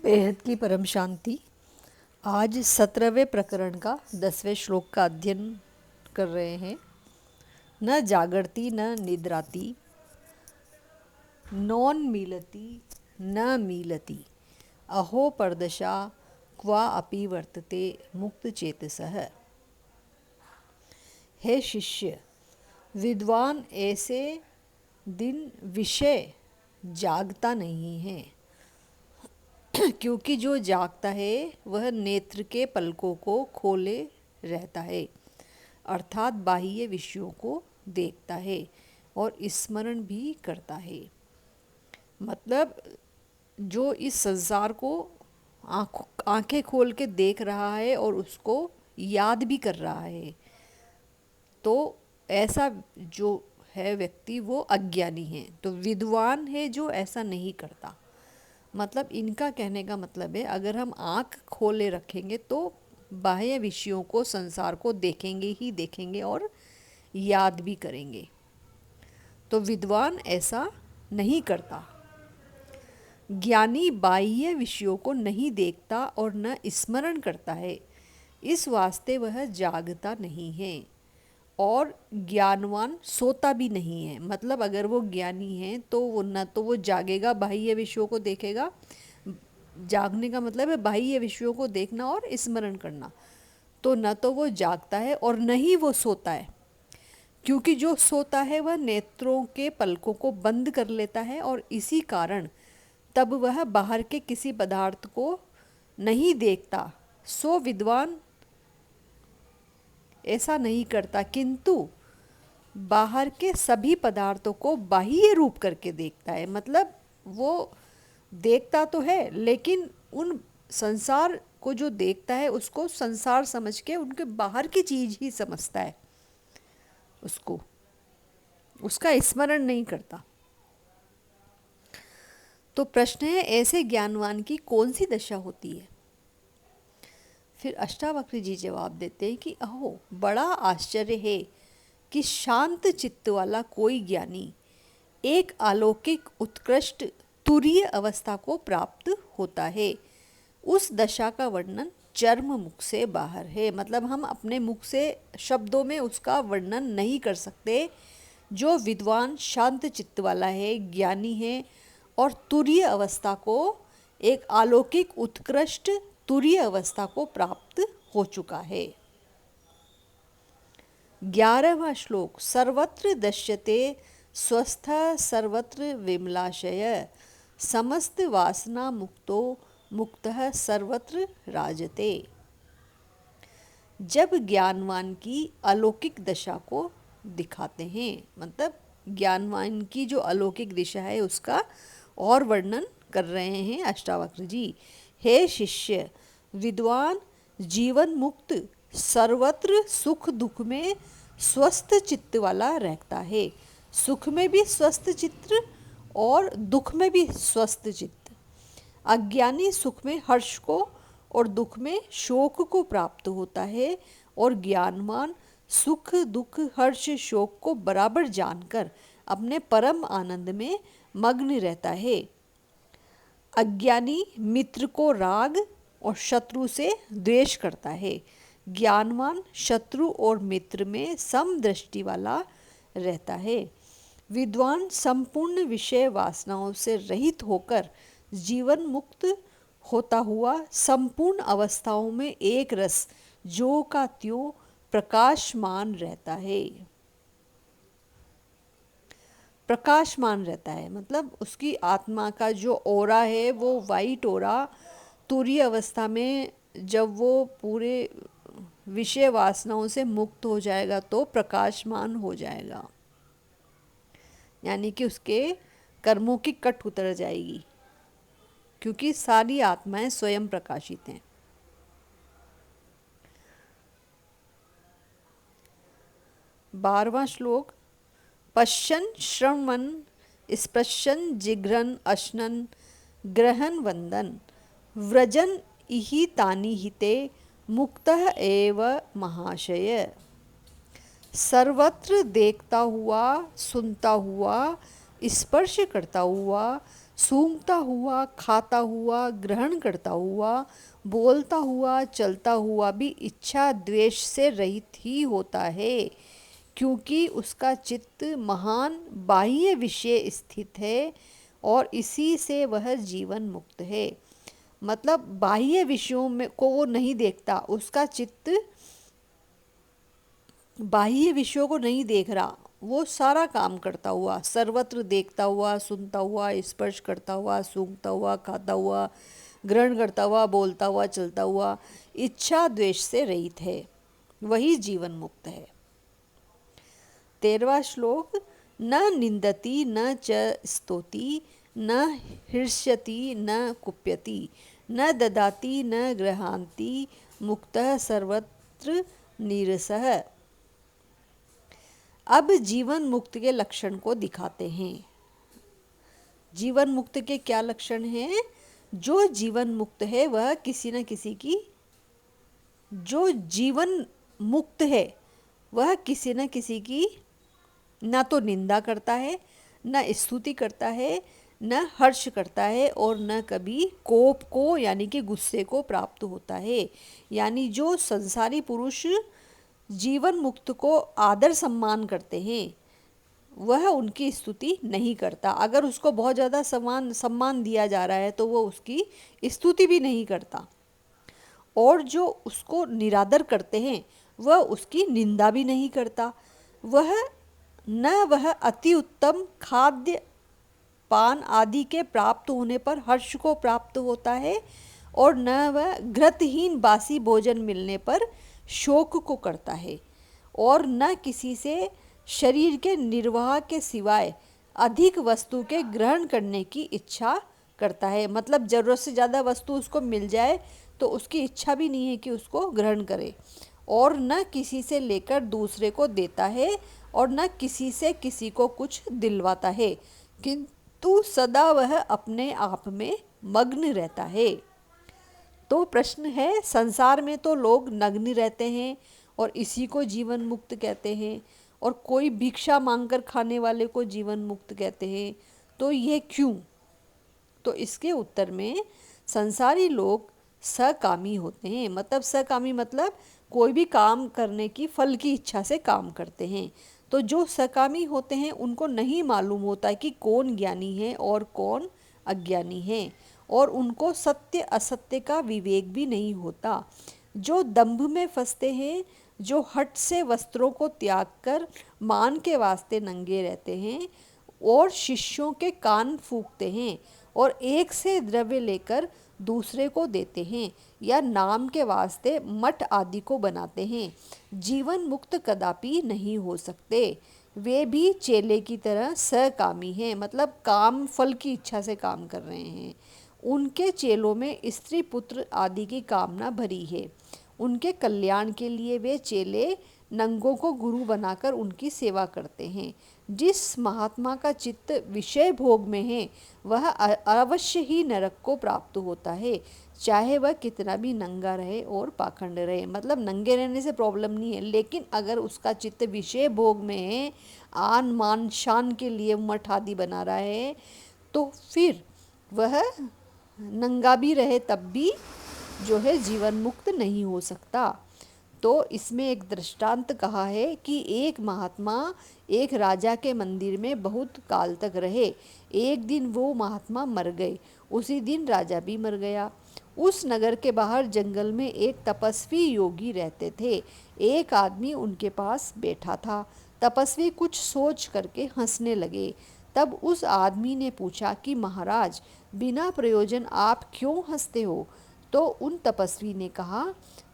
बेहद की परम शांति। आज 17वें प्रकरण का 10वें श्लोक का अध्ययन कर रहे हैं। न जागर्ति न निद्राति, नौन मीलति न मीलति, अहो परदशा क्वा अपि वर्तते मुक्त चेतसः। हे शिष्य, विद्वान ऐसे दिन विषय जागता नहीं है, क्योंकि जो जागता है वह नेत्र के पलकों को खोले रहता है, अर्थात बाह्य विषयों को देखता है और स्मरण भी करता है। मतलब जो इस संसार को आंखें खोल के देख रहा है और उसको याद भी कर रहा है, तो ऐसा जो है व्यक्ति वो अज्ञानी है। तो विद्वान है जो ऐसा नहीं करता। मतलब इनका कहने का मतलब है, अगर हम आँख खोले रखेंगे तो बाह्य विषयों को, संसार को देखेंगे ही देखेंगे और याद भी करेंगे। तो विद्वान ऐसा नहीं करता। ज्ञानी बाह्य विषयों को नहीं देखता और न स्मरण करता है, इस वास्ते वह जागता नहीं है। और ज्ञानवान सोता भी नहीं है। मतलब अगर वो ज्ञानी है तो वो न तो वो जागेगा, बाह्य विषयों को देखेगा। जागने का मतलब है बाह्य विषयों को देखना और स्मरण करना। तो न तो वो जागता है और न ही वो सोता है, क्योंकि जो सोता है वह नेत्रों के पलकों को बंद कर लेता है और इसी कारण तब वह बाहर के किसी पदार्थ को नहीं देखता। सो विद्वान ऐसा नहीं करता, किंतु बाहर के सभी पदार्थों को बाह्य रूप करके देखता है। मतलब वो देखता तो है, लेकिन उन संसार को जो देखता है उसको संसार समझ के उनके बाहर की चीज ही समझता है, उसको उसका स्मरण नहीं करता। तो प्रश्न है, ऐसे ज्ञानवान की कौन सी दशा होती है? फिर अष्टावक्र जी जवाब देते हैं कि अहो, बड़ा आश्चर्य है कि शांत चित्त वाला कोई ज्ञानी एक अलौकिक उत्कृष्ट तुरीय अवस्था को प्राप्त होता है। उस दशा का वर्णन चर्म मुख से बाहर है। मतलब हम अपने मुख से शब्दों में उसका वर्णन नहीं कर सकते। जो विद्वान शांत चित्त वाला है, ज्ञानी है और तुरीय अवस्था को, एक अलौकिक उत्कृष्ट तुरीय अवस्था को प्राप्त हो चुका है। 11वां श्लोक, सर्वत्र दश्यते स्वस्थ सर्वत्र विमलाशय, समस्त वासना मुक्तो मुक्तः सर्वत्र राजते। जब ज्ञानवान की अलौकिक दशा को दिखाते हैं, मतलब ज्ञानवान की जो अलौकिक दिशा है उसका और वर्णन कर रहे हैं अष्टावक्र जी। हे शिष्य, विद्वान जीवन मुक्त सर्वत्र सुख दुख में स्वस्थ चित्त वाला रहता है। सुख में भी स्वस्थ चित्त और दुख में भी स्वस्थ चित्त। अज्ञानी सुख में हर्ष को और दुख में शोक को प्राप्त होता है, और ज्ञानवान सुख दुख हर्ष शोक को बराबर जानकर अपने परम आनंद में मग्न रहता है। अज्ञानी मित्र को राग और शत्रु से द्वेष करता है। ज्ञानवान शत्रु और मित्र में समदृष्टि वाला रहता है। विद्वान संपूर्ण विषय वासनाओं से रहित होकर जीवन मुक्त होता हुआ संपूर्ण अवस्थाओं में एक रस जो का त्यों प्रकाशमान रहता है। प्रकाशमान रहता है मतलब उसकी आत्मा का जो ओरा है वो वाइट ओरा, तुरीय अवस्था में जब वो पूरे विषय वासनाओं से मुक्त हो जाएगा तो प्रकाशमान हो जाएगा। यानी कि उसके कर्मों की कट उतर जाएगी, क्योंकि सारी आत्माएं स्वयं प्रकाशित हैं। 12वां श्लोक, पश्यन् श्रवन् स्पृशन् जिघ्रन् अश्नन् ग्रहन् वन्दन् व्रजन् इहि तानि हिते मुक्तः एव महाशय। सर्वत्र देखता हुआ, सुनता हुआ, स्पर्श करता हुआ, सूंघता हुआ, खाता हुआ, ग्रहण करता हुआ, बोलता हुआ, चलता हुआ भी इच्छा द्वेष से रहित ही होता है, क्योंकि उसका चित्त महान बाह्य विषय स्थित है और इसी से वह जीवन मुक्त है। मतलब बाह्य विषयों में को वो नहीं देखता, उसका चित्त बाह्य विषयों को नहीं देख रहा, वो सारा काम करता हुआ, सर्वत्र देखता हुआ, सुनता हुआ, स्पर्श करता हुआ, सूंघता हुआ, खाता हुआ, ग्रहण करता हुआ, बोलता हुआ, चलता हुआ, इच्छा द्वेष से रहित है, वही जीवन मुक्त है। 13वां श्लोक। न निंदति न च स्तोति न हृष्यति न कुप्यति न ददाति न गृहान्ति मुक्तः सर्वत्र नीरसः। अब जीवन मुक्त के लक्षण को दिखाते हैं। जीवन मुक्त के क्या लक्षण हैं? जो जीवन मुक्त है वह किसी न किसी की, जो जीवन मुक्त है वह किसी न किसी की ना तो निंदा करता है, न स्तुति करता है, न हर्ष करता है और न कभी कोप को यानी कि गुस्से को प्राप्त होता है। यानी जो संसारी पुरुष जीवन मुक्त को आदर सम्मान करते हैं वह उनकी स्तुति नहीं करता। अगर उसको बहुत ज़्यादा सम्मान दिया जा रहा है तो वो उसकी स्तुति भी नहीं करता, और जो उसको निरादर करते हैं वह उसकी निंदा भी नहीं करता। वह अति उत्तम खाद्य पान आदि के प्राप्त होने पर हर्ष को प्राप्त होता है और न वह घृतहीन बासी भोजन मिलने पर शोक को करता है, और न किसी से शरीर के निर्वाह के सिवाय अधिक वस्तु के ग्रहण करने की इच्छा करता है। मतलब ज़रूरत से ज़्यादा वस्तु उसको मिल जाए तो उसकी इच्छा भी नहीं है कि उसको ग्रहण करे, और न किसी से लेकर दूसरे को देता है और न किसी से किसी को कुछ दिलवाता है, किंतु सदा वह अपने आप में मग्न रहता है। तो प्रश्न है, संसार में तो लोग नग्न रहते हैं और इसी को जीवन मुक्त कहते हैं, और कोई भिक्षा मांगकर खाने वाले को जीवन मुक्त कहते हैं, तो यह क्यों? तो इसके उत्तर में संसारी लोग सकामी होते हैं। मतलब सकामी मतलब कोई भी काम करने की फल की इच्छा से काम करते हैं। तो जो सकामी होते हैं उनको नहीं मालूम होता कि कौन ज्ञानी है और कौन अज्ञानी है, और उनको सत्य असत्य का विवेक भी नहीं होता। जो दंभ में फंसते हैं, जो हठ से वस्त्रों को त्याग कर मान के वास्ते नंगे रहते हैं और शिष्यों के कान फूंकते हैं और एक से द्रव्य लेकर दूसरे को देते हैं या नाम के वास्ते मठ आदि को बनाते हैं, जीवन मुक्त कदापि नहीं हो सकते। वे भी चेले की तरह सकामी हैं, मतलब काम फल की इच्छा से काम कर रहे हैं। उनके चेलों में स्त्री पुत्र आदि की कामना भरी है। उनके कल्याण के लिए वे चेले नंगों को गुरु बनाकर उनकी सेवा करते हैं। जिस महात्मा का चित्त विषय भोग में है वह अवश्य ही नरक को प्राप्त होता है, चाहे वह कितना भी नंगा रहे और पाखंड रहे। मतलब नंगे रहने से प्रॉब्लम नहीं है, लेकिन अगर उसका चित्त विषय भोग में है, आन मान शान के लिए मठ आदि बना रहा है, तो फिर वह नंगा भी रहे तब भी जो है जीवन मुक्त नहीं हो सकता। तो इसमें एक दृष्टांत कहा है कि एक महात्मा एक राजा के मंदिर में बहुत काल तक रहे। एक दिन वो महात्मा मर गए, उसी दिन राजा भी मर गया। उस नगर के बाहर जंगल में एक तपस्वी योगी रहते थे। एक आदमी उनके पास बैठा था। तपस्वी कुछ सोच करके हंसने लगे। तब उस आदमी ने पूछा कि महाराज, बिना प्रयोजन आप क्यों हंसते हो? तो उन तपस्वी ने कहा,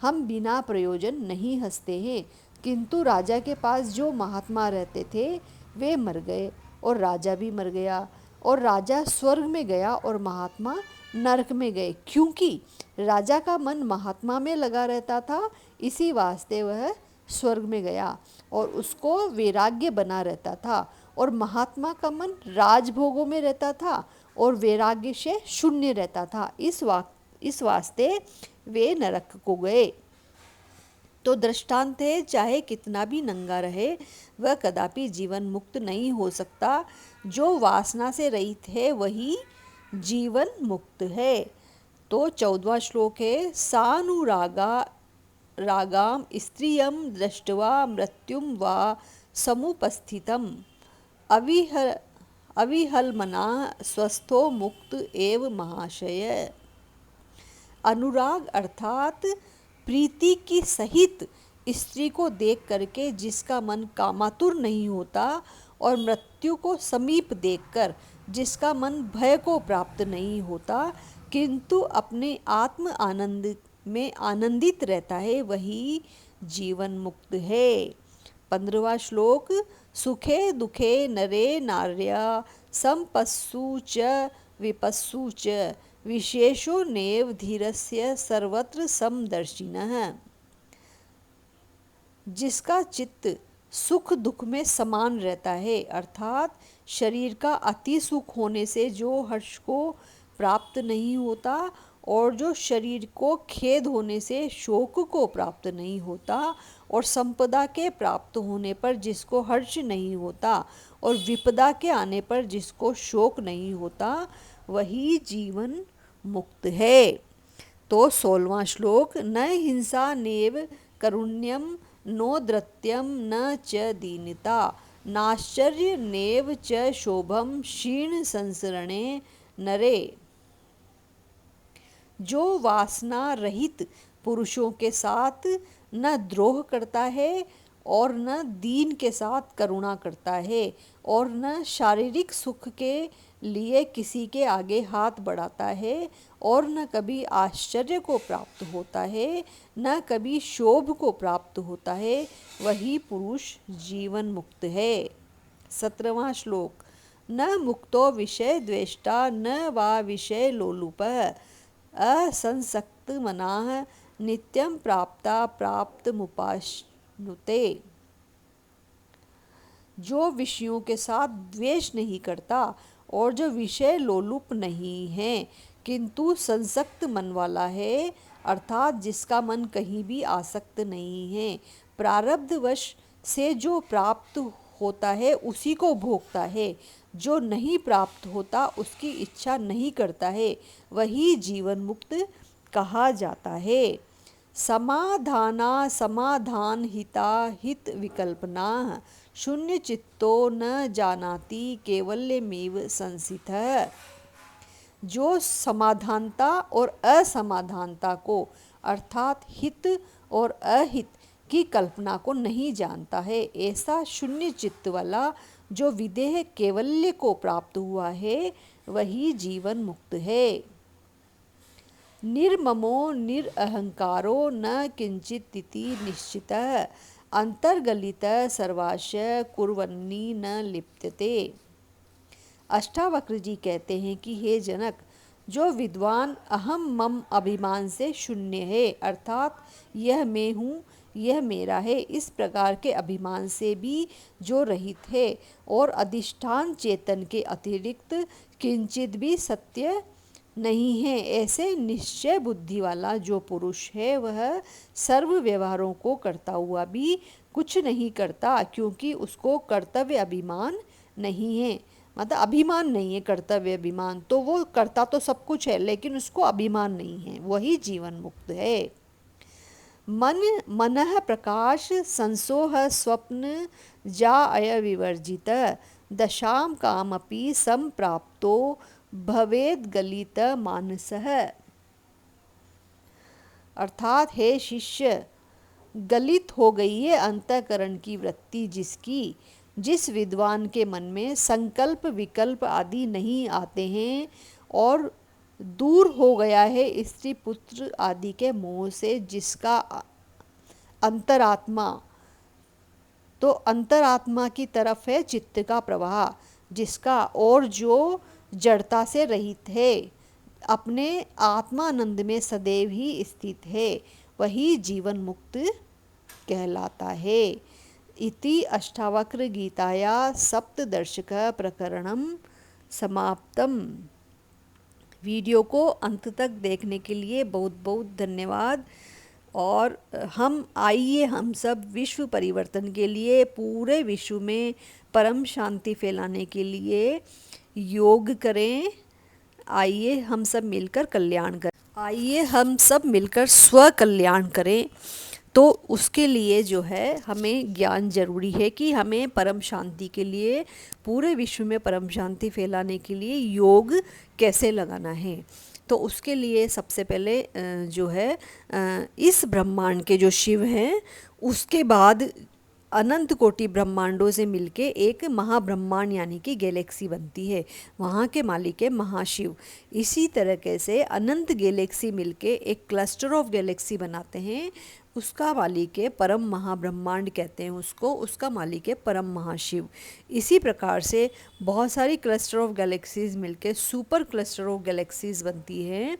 हम बिना प्रयोजन नहीं हंसते हैं, किंतु राजा के पास जो महात्मा रहते थे वे मर गए और राजा भी मर गया, और राजा स्वर्ग में गया और महात्मा नरक में गए। क्योंकि राजा का मन महात्मा में लगा रहता था, इसी वास्ते वह स्वर्ग में गया और उसको वैराग्य बना रहता था, और महात्मा का मन राजभोगों में रहता था और वैराग्य से शून्य रहता था। इस वास्ते वे नरक को गए। तो दृष्टांत है, चाहे कितना भी नंगा रहे वह कदापि जीवन मुक्त नहीं हो सकता। जो वासना से रहित है वही जीवन मुक्त है। तो 14वां श्लोक है, सानुरागा रागाम स्त्रियम दृष्ट्वा मृत्युम वा समुपस्थितम अविहल अविहलमना स्वस्थो मुक्त एव महाशय। अनुराग अर्थात प्रीति की सहित स्त्री को देख करके जिसका मन कामातुर नहीं होता, और मृत्यु को समीप देखकर जिसका मन भय को प्राप्त नहीं होता, किंतु अपने आत्म आनंद में आनंदित रहता है, वही जीवन मुक्त है। 15वां श्लोक, सुखे दुखे नरे नार्या संपस्सु च विपस्सु च विशेषो नेव धीरस्य सर्वत्र समदर्शिनः। जिसका चित्त सुख दुख में समान रहता है, अर्थात शरीर का अति सुख होने से जो हर्ष को प्राप्त नहीं होता, और जो शरीर को खेद होने से शोक को प्राप्त नहीं होता, और संपदा के प्राप्त होने पर जिसको हर्ष नहीं होता, और विपदा के आने पर जिसको शोक नहीं होता, वही जीवन मुक्त है। तो 16वां श्लोक, न हिंसा नेव करुण्यम नो द्रत्यम न च दीनता नाश्चर्य नेव च शोभम क्षीण संसरणे नरे। जो वासना रहित पुरुषों के साथ न द्रोह करता है, और न दीन के साथ करुणा करता है, और न शारीरिक सुख के लिए किसी के आगे हाथ बढ़ाता है, और न कभी आश्चर्य को प्राप्त होता है, न कभी शोभ को प्राप्त होता है, वही पुरुष जीवन मुक्त है। 17वां श्लोक, न मुक्तो विषय द्वेष्टा न वा विषय लोलुपः असंसक्त मनाः नित्यं प्राप्ता प्राप्त मुपाश्नुते। जो विषयों के साथ द्वेष नहीं करता, और जो विषय लोलुप नहीं है, किंतु संसक्त मन वाला है, अर्थात जिसका मन कहीं भी आसक्त नहीं है, प्रारब्धवश से जो प्राप्त होता है उसी को भोगता है, जो नहीं प्राप्त होता उसकी इच्छा नहीं करता है, वही जीवन मुक्त कहा जाता है। समाधाना समाधान हिता हित विकल्पना शून्य चित्तो न जानाति केवल्यमेव संसितः। जो समाधानता और असमाधानता को, अर्थात हित और अहित की कल्पना को नहीं जानता है, ऐसा शून्य चित्त वाला जो विदेह केवल्य को प्राप्त हुआ है, वही जीवन मुक्त है। निर्ममो निरअहंकारो न किंचितिति निश्चितः अंतर्गलितः सर्वाशय कुर्वन्नि न लिप्यते। अष्टावक्र जी कहते हैं कि हे जनक, जो विद्वान अहम मम अभिमान से शून्य है, अर्थात यह मैं हूँ, यह मेरा है, इस प्रकार के अभिमान से भी जो रहित है, और अधिष्ठान चेतन के अतिरिक्त किंचित भी सत्य नहीं है, ऐसे निश्चय बुद्धि वाला जो पुरुष है, वह सर्व व्यवहारों को करता हुआ भी कुछ नहीं करता, क्योंकि उसको कर्तव्य अभिमान नहीं है। मतलब अभिमान नहीं है, कर्तव्य अभिमान, तो वो करता तो सब कुछ है, लेकिन उसको अभिमान नहीं है, वही जीवन मुक्त है। मनः प्रकाश संसोह स्वप्न जाअय विवर्जित दशाम कामपि संप्राप्तो भवेद गलित मानसः। अर्थात हे शिष्य, गलित हो गई है अंतःकरण की वृत्ति जिसकी, जिस विद्वान के मन में संकल्प विकल्प आदि नहीं आते हैं, और दूर हो गया है स्त्री पुत्र आदि के मोह से, जिसका अंतरात्मा, तो अंतरात्मा की तरफ है चित्त का प्रवाह जिसका, और जो जड़ता से रहित है, अपने आत्मानंद में सदैव ही स्थित है, वही जीवन मुक्त कहलाता है। इति अष्टावक्र गीताया सप्तदर्शक प्रकरणम समाप्तम। वीडियो को अंत तक देखने के लिए बहुत बहुत धन्यवाद। और हम सब विश्व परिवर्तन के लिए, पूरे विश्व में परम शांति फैलाने के लिए योग करें, आइए हम सब मिलकर कल्याण करें, आइए हम सब मिलकर स्व कल्याण करें। तो उसके लिए जो है हमें ज्ञान जरूरी है कि हमें परम शांति के लिए, पूरे विश्व में परम शांति फैलाने के लिए योग कैसे लगाना है। तो उसके लिए सबसे पहले जो है इस ब्रह्मांड के जो शिव हैं, उसके बाद अनंत कोटि ब्रह्मांडों से मिलके एक महाब्रह्मांड यानी कि गैलेक्सी बनती है, वहाँ के मालिक है महाशिव। इसी तरीके से अनंत गैलेक्सी मिलके एक क्लस्टर ऑफ गैलेक्सी बनाते हैं, उसका मालिक है परम महाब्रह्मांड कहते हैं उसको, उसका मालिक है परम महाशिव। इसी प्रकार से बहुत सारी क्लस्टर ऑफ गैलेक्सीज मिलके सुपर क्लस्टर ऑफ गैलेक्सीज बनती हैं,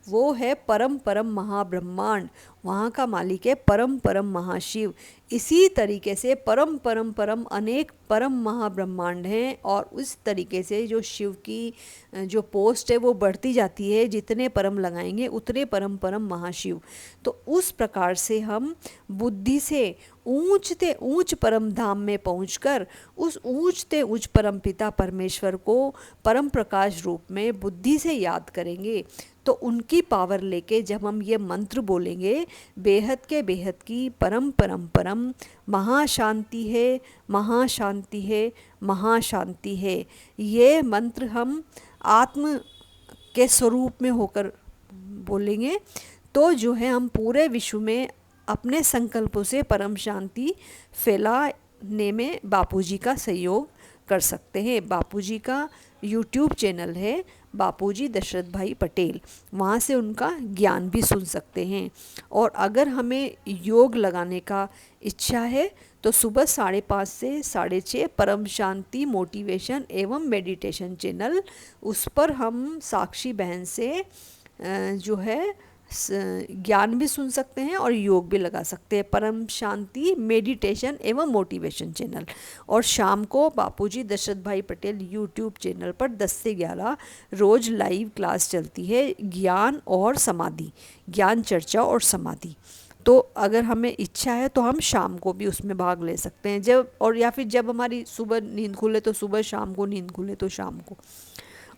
वो है परम परम महाब्रह्मांड, वहाँ का मालिक है परम परम महाशिव। इसी तरीके से परम परम परम अनेक परम महाब्रह्मांड हैं, और उस तरीके से जो शिव की जो पोस्ट है वो बढ़ती जाती है, जितने परम लगाएंगे उतने परम परम महाशिव। तो उस प्रकार से हम बुद्धि से ऊंचते ऊंच परम धाम में पहुंचकर उस ऊंचते ऊंच परम पिता परमेश्वर को परम प्रकाश रूप में बुद्धि से याद करेंगे। तो उनकी पावर लेके जब हम ये मंत्र बोलेंगे, बेहद के बेहद की परम परम परम महाशांति है, महाशांति है, महाशांति है, ये मंत्र हम आत्म के स्वरूप में होकर बोलेंगे, तो जो है हम पूरे विश्व में अपने संकल्पों से परम शांति फैलाने में बापूजी का सहयोग कर सकते हैं। बापूजी का यूट्यूब चैनल है बापूजी दशरथ भाई पटेल, वहाँ से उनका ज्ञान भी सुन सकते हैं। और अगर हमें योग लगाने का इच्छा है तो सुबह 5:30 से 6:30 परम शांति मोटिवेशन एवं मेडिटेशन चैनल, उस पर हम साक्षी बहन से जो है ज्ञान भी सुन सकते हैं और योग भी लगा सकते हैं, परम शांति मेडिटेशन एवं मोटिवेशन चैनल। और शाम को बापूजी दशरथ भाई पटेल यूट्यूब चैनल पर 10 से 11 रोज़ लाइव क्लास चलती है, ज्ञान और समाधि, ज्ञान चर्चा और समाधि। तो अगर हमें इच्छा है तो हम शाम को भी उसमें भाग ले सकते हैं, जब और या फिर जब हमारी सुबह नींद खुले तो सुबह, शाम को नींद खुले तो शाम को।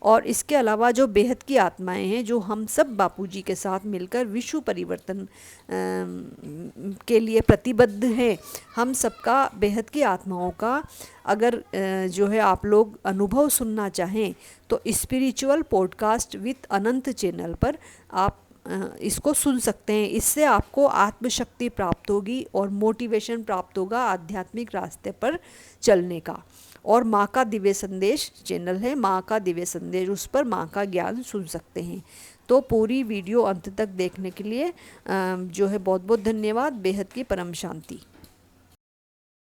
और इसके अलावा जो बेहद की आत्माएं हैं, जो हम सब बापूजी के साथ मिलकर विश्व परिवर्तन के लिए प्रतिबद्ध हैं, हम सबका बेहद की आत्माओं का अगर जो है आप लोग अनुभव सुनना चाहें तो spiritual podcast with Anant channel पर आप इसको सुन सकते हैं। इससे आपको आत्मशक्ति प्राप्त होगी और मोटिवेशन प्राप्त होगा आध्यात्मिक रास्ते पर चलने का। और माँ का दिव्य संदेश चैनल है, माँ का दिव्य संदेश, उस पर माँ का ज्ञान सुन सकते हैं। तो पूरी वीडियो अंत तक देखने के लिए जो है बहुत बहुत धन्यवाद। बेहद की परम शांति।